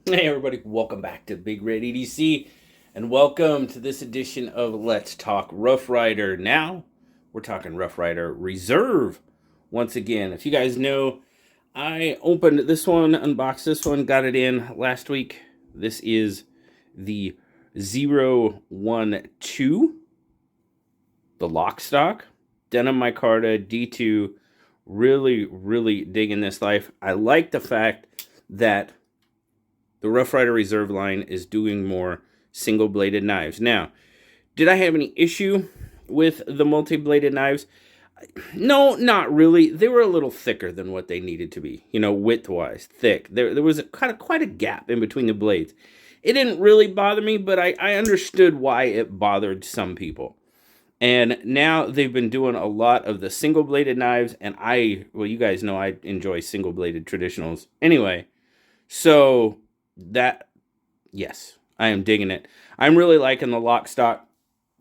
Hey everybody, welcome back to BigRedEDC and welcome to this edition of Let's Talk Rough Rider. Now, we're talking Rough Rider Reserve once again. If you guys know, I opened this one, unboxed this one, got it in last week. This is the 012, the lock stock, denim micarta D2. Really digging this life. I like the fact that the Rough Rider Reserve line is doing more single-bladed knives. Now, did I have any issue with the multi-bladed knives? No, not really. They were a little thicker than what they needed to be, width-wise, thick. There was quite a gap in between the blades. It didn't really bother me, but I understood why it bothered some people. And now they've been doing a lot of the single-bladed knives, and well, you guys know I enjoy single-bladed traditionals anyway. So yes, I am digging it. I'm really liking the lock stock.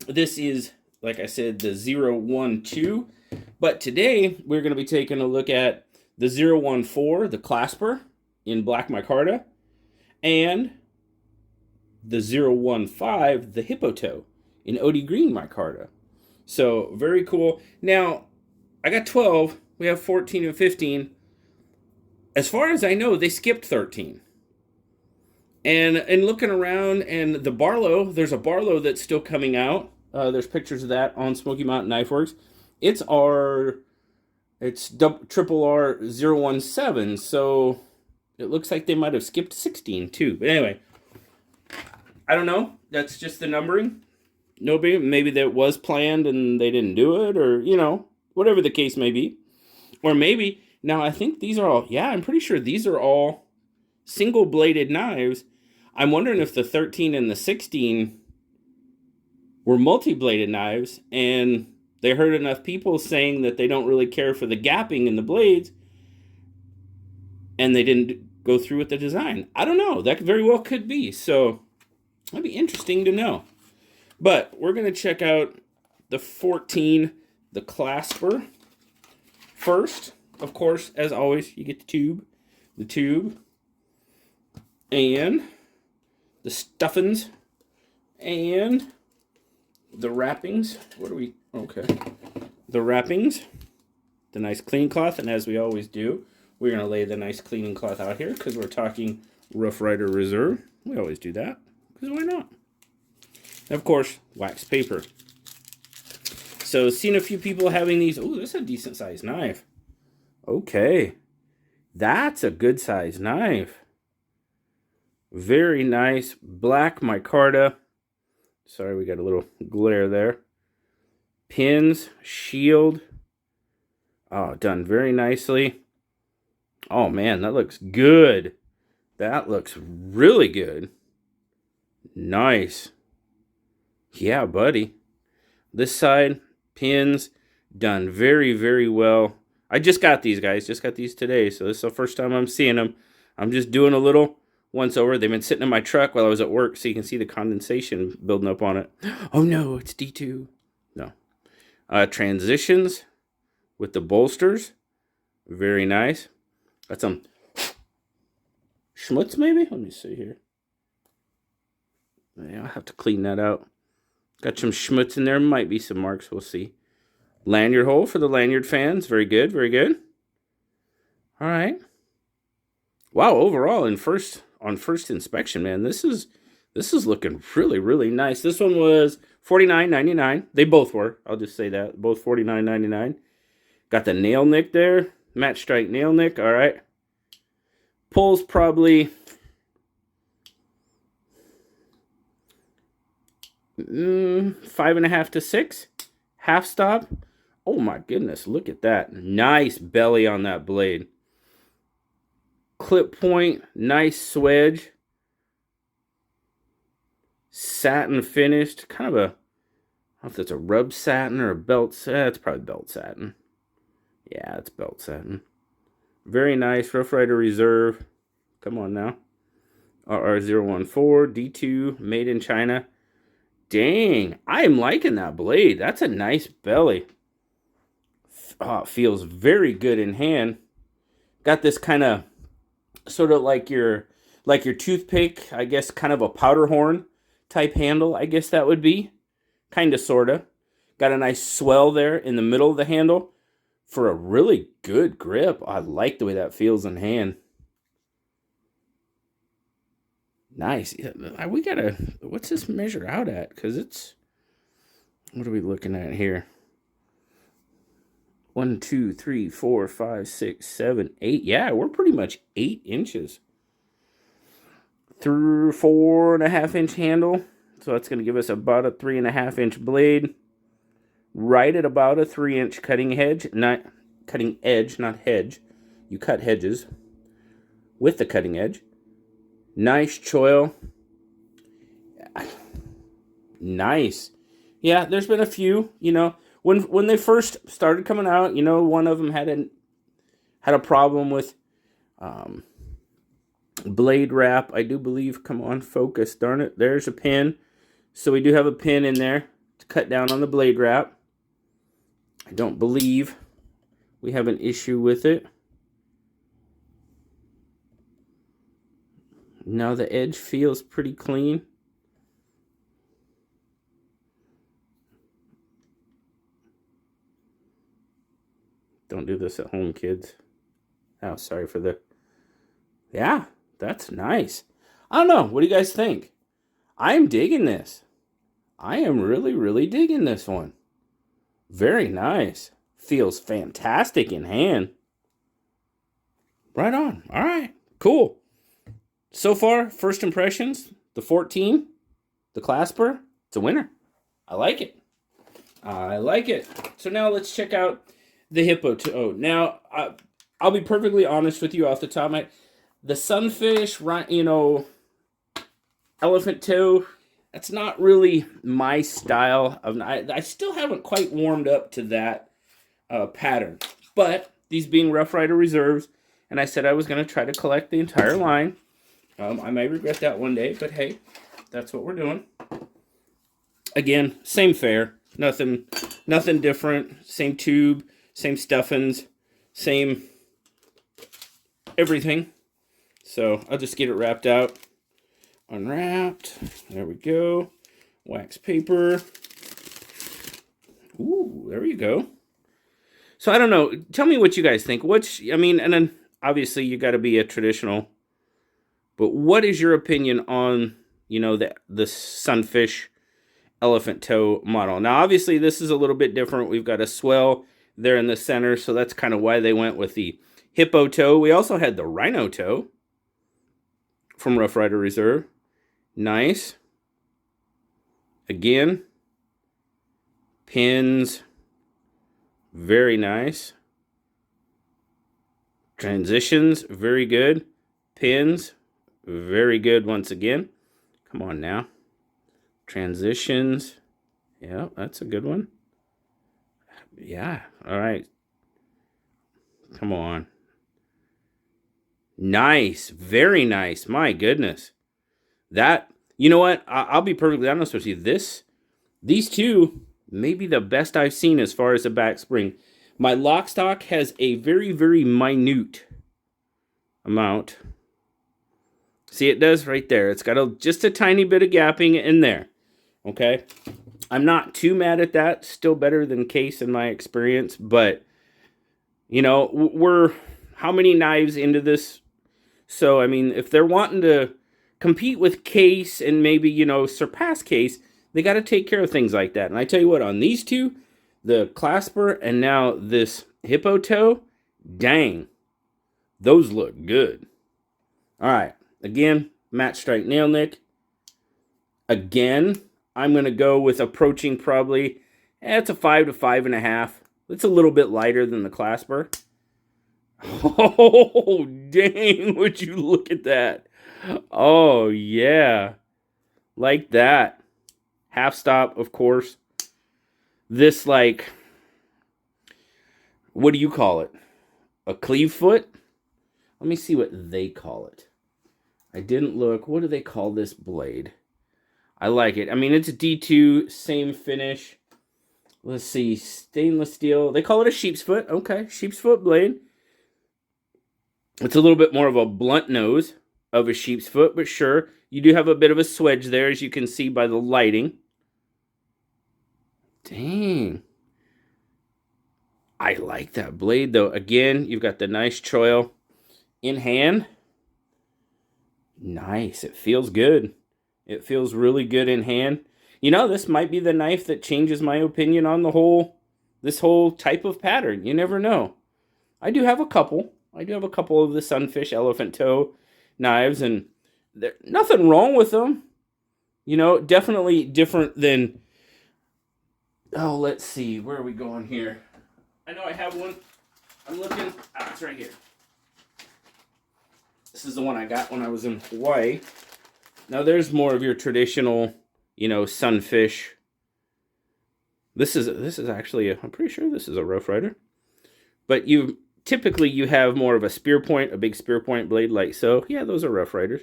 This is, like I said, the 012, but today we're going to be taking a look at the 014, the Clasper in black micarta, and the 015, the Hippo Toe in OD green micarta. So very cool. Now, I got 12. We have 14 and 15. As far as I know, they skipped 13. And looking around, and the Barlow, there's a Barlow that's still coming out. There's pictures of that on Smoky Mountain Knife Works. It's triple R 017, so it looks like they might have skipped 16 too. But anyway, I don't know. That's just the numbering. Maybe that was planned and they didn't do it, or whatever the case may be. Or maybe now I think these are all. Yeah, I'm pretty sure these are all single-bladed knives. I'm wondering if the 13 and the 16 were multi-bladed knives, and they heard enough people saying that they don't really care for the gapping in the blades, and they didn't go through with the design. I don't know. That very well could be. So that'd be interesting to know. But we're going to check out the 14, the Clasper. First, of course, as always, you get the tube, and the stuffings, and the wrappings. Okay. The wrappings, the nice clean cloth, and as we always do, we're going to lay the nice cleaning cloth out here because we're talking Rough Rider Reserve. We always do that, because why not? And of course, wax paper. So, seen a few people having these. Oh, this is a decent sized knife. Okay. That's a good sized knife. Very nice black micarta. Sorry, we got a little glare there. Pins, shield. Oh, done very nicely. Oh man, that looks good. That looks really good. Nice. Yeah, buddy. This side, pins, done very well. I just got these, guys. Just got these today, so this is the first time I'm seeing them. I'm just doing a little once over. They've been sitting in my truck while I was at work, so you can see the condensation building up on it. Oh no, it's D2. No. Transitions with the bolsters. Very nice. Got some schmutz, maybe? Let me see here. Yeah, I'll have to clean that out. Got some schmutz in there. Might be some marks. We'll see. Lanyard hole for the lanyard fans. Very good. Very good. All right. Wow. Overall, on first inspection, man, this is looking really nice. This one was $49.99. They both were. I'll just say that. Both $49.99. Got the nail nick there. Match strike nail nick. All right. Pulls probably 5.5 to 6. Half stop. Oh my goodness, look at that. Nice belly on that blade. Clip point, nice swedge. Satin finished. Kind of a, I don't know if that's a rub satin or a belt satin. It's probably belt satin. Yeah, it's belt satin. Very nice. Rough Rider Reserve. Come on now. RRR014 D2 made in China. Dang, I am liking that blade. That's a nice belly. Oh, it feels very good in hand. Got this kind of, sort of like like your toothpick, I guess kind of a powder horn type handle, I guess that would be. Kind of, sort of. Got a nice swell there in the middle of the handle for a really good grip. I like the way that feels in hand. Nice. We gotta, what's this measure out at? Because it's, what are we looking at here? 1, 2, 3, 4, 5, 6, 7, 8. Yeah, we're pretty much 8 inches. Through 4.5-inch handle. So that's going to give us about a 3.5-inch blade. Right at about a 3-inch cutting edge. Not cutting edge, not hedge. You cut hedges with the cutting edge. Nice choil. Nice. Yeah, there's been a few, you know, when they first started coming out, you know, one of them had a problem with blade wrap, I do believe. Come on, focus, darn it. There's a pin. So we do have a pin in there to cut down on the blade wrap. I don't believe we have an issue with it. Now the edge feels pretty clean. Don't do this at home, kids. Oh, sorry for the... Yeah, that's nice. I don't know. What do you guys think? I'm digging this. I am really, really digging this one. Very nice. Feels fantastic in hand. Right on. All right. Cool. So far, first impressions, the 14, the Clasper, it's a winner. I like it. I like it. So now let's check out the Hippo Toe. Now, I'll be perfectly honest with you off the top of my... The sunfish, you know, elephant toe, that's not really my style. I still haven't quite warmed up to that pattern. But these being Rough Rider Reserves, and I said I was going to try to collect the entire line. I may regret that one day, but hey, that's what we're doing. Again, same fare. Nothing different. Same tube, same stuffings, same everything. So I'll just get it wrapped out. Unwrapped. There we go. Wax paper. Ooh, there you go. So I don't know. Tell me what you guys think. I mean, and then obviously you got to be a traditional. But what is your opinion on, you know, the sunfish elephant toe model? Now, obviously this is a little bit different. We've got a swell there in the center, so that's kind of why they went with the Hippo Toe. We also had the Rhino Toe from Rough Rider Reserve. Nice. Again, pins, very nice. Transitions, very good. Pins, very good once again. Come on now. Transitions. Yeah, that's a good one. Yeah, all right. Come on. Nice, very nice. My goodness. That, you know what? I'll be perfectly honest with you. These two may be the best I've seen as far as the back spring. My lock stock has a very, very minute amount. See, it does right there. It's got just a tiny bit of gapping in there. Okay? I'm not too mad at that. Still better than case in my experience. But, you know, we're how many knives into this? So, I mean, if they're wanting to compete with case and maybe, you know, surpass case, they got to take care of things like that. And I tell you what, on these two, the Clasper and now this Hippo Toe, dang, those look good. All right, again, match strike nail nick. Again, I'm going to go with approaching probably, it's a 5 to 5.5. It's a little bit lighter than the Clasper. Oh, dang, would you look at that? Oh, yeah. Like that. Half stop, of course. This, like, what do you call it? A cleave foot? Let me see what they call it. I didn't look. What do they call this blade? I like it. I mean, it's a D2, same finish. Let's see. Stainless steel. They call it a sheep's foot. Okay, sheep's foot blade. It's a little bit more of a blunt nose. of a sheep's foot, but sure, you do have a bit of a swedge there, as you can see by the lighting. Dang. I like that blade, though. Again, you've got the nice choil in hand. Nice. It feels good. It feels really good in hand. You know, this might be the knife that changes my opinion on this whole type of pattern. You never know. I do have a couple. I do have a couple of the sunfish elephant toe knives, and there's nothing wrong with them. You know, definitely different than... Oh, let's see. Where are we going here? I know I have one. I'm looking. Ah, it's right here. This is the one I got when I was in Hawaii. Now, there's more of your traditional, you know, sunfish. This is actually I'm pretty sure this is a Rough Rider. But typically you have more of a spear point, a big spear point blade like so. Yeah, those are Rough Riders.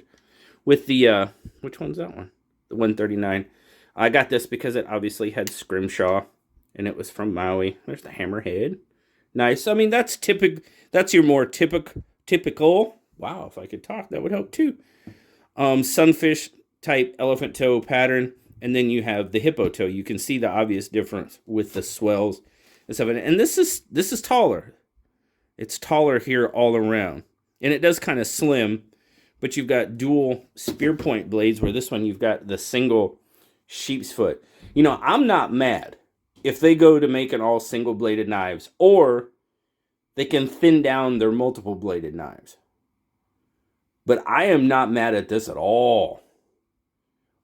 With the which one's that one? The 139. I got this because it obviously had scrimshaw, and it was from Maui. There's the hammerhead. Nice. I mean, that's your more typical. Wow, if I could talk, that would help too. Sunfish type elephant toe pattern, and then you have the hippo toe. You can see the obvious difference with the swells and stuff. And this is taller. It's taller here all around, and it does kind of slim. But you've got dual spear point blades, where this one you've got the single sheep's foot. You know, I'm not mad if they go to making all single bladed knives, or they can thin down their multiple bladed knives. But I am not mad at this at all.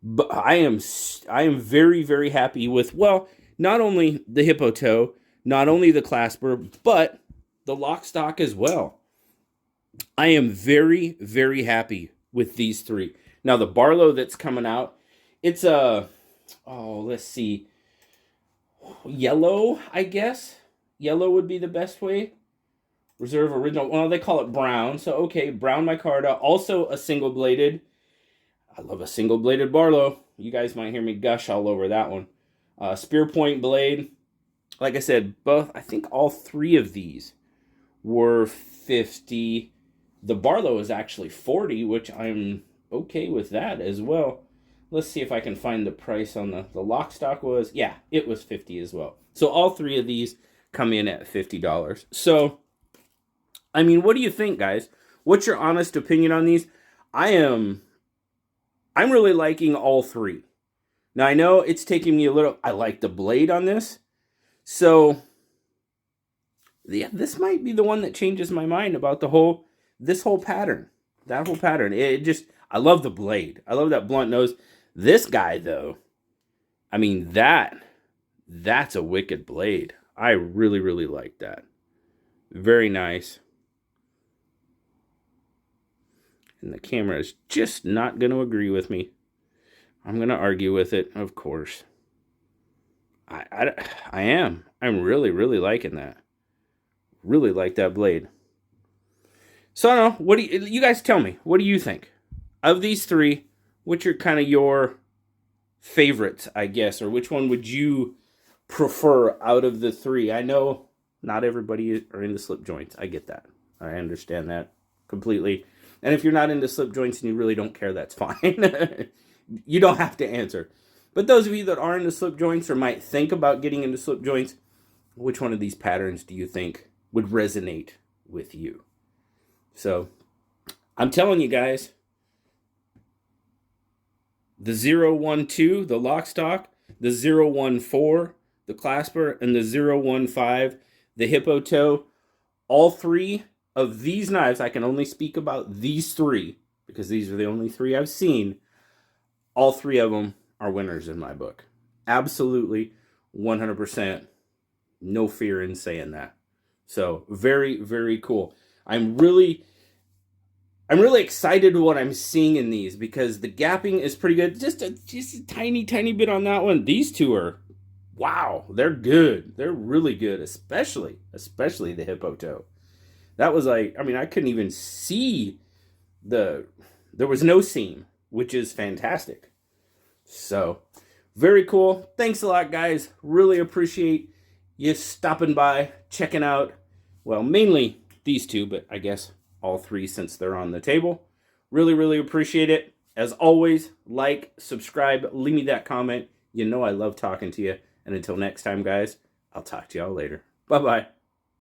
But I am very, very happy with, well, not only the hippo toe, not only the Clasper, but the lock stock as well. I am very, very happy with these three. Now, the Barlow that's coming out, it's let's see, yellow, I guess. Yellow would be the best way. Reserve original. Well, they call it brown. So, okay, brown micarta. Also a single-bladed. I love a single-bladed Barlow. You guys might hear me gush all over that one. Spear point blade. Like I said, I think all three of these were $50. The Barlow is actually $40, which I'm okay with that as well. Let's see if I can find the price on the lock stock was. Yeah, it was $50 as well. So all three of these come in at $50. So, I mean, what do you think, guys? What's your honest opinion on these? I'm really liking all three. Now, I know it's taking me a little... I like the blade on this. So, yeah, this might be the one that changes my mind about this whole pattern. That whole pattern. I love the blade. I love that blunt nose. This guy, though, I mean, that's a wicked blade. I really, really like that. Very nice. And the camera is just not going to agree with me. I'm going to argue with it, of course. I am. I'm really, really liking that. Really like that blade. So, I don't know. You guys tell me. What do you think? Of these three, which are kind of your favorites, I guess? Or which one would you prefer out of the three? I know not everybody are into slip joints. I get that. I understand that completely. And if you're not into slip joints and you really don't care, that's fine. You don't have to answer. But those of you that are into slip joints or might think about getting into slip joints, which one of these patterns do you think would resonate with you? So, I'm telling you guys, the 012, the lock stock, the 014, the Clasper, and the 015, the Hippo Toe, all three of these knives, I can only speak about these three, because these are the only three I've seen. All three of them are winners in my book. Absolutely, 100%. No fear in saying that. So, very, very cool. I'm really excited what I'm seeing in these, because the gapping is pretty good. Just a tiny, tiny bit on that one. These two are, wow, they're good. They're really good, especially the Hippo Toe. That was like, I mean, I couldn't even see there was no seam, which is fantastic. So, very cool. Thanks a lot, guys. Really appreciate you stopping by, checking out, well, mainly these two, but I guess all three since they're on the table. Really, really appreciate it. As always, like, subscribe, leave me that comment. You know I love talking to you. And until next time, guys, I'll talk to y'all later. Bye-bye.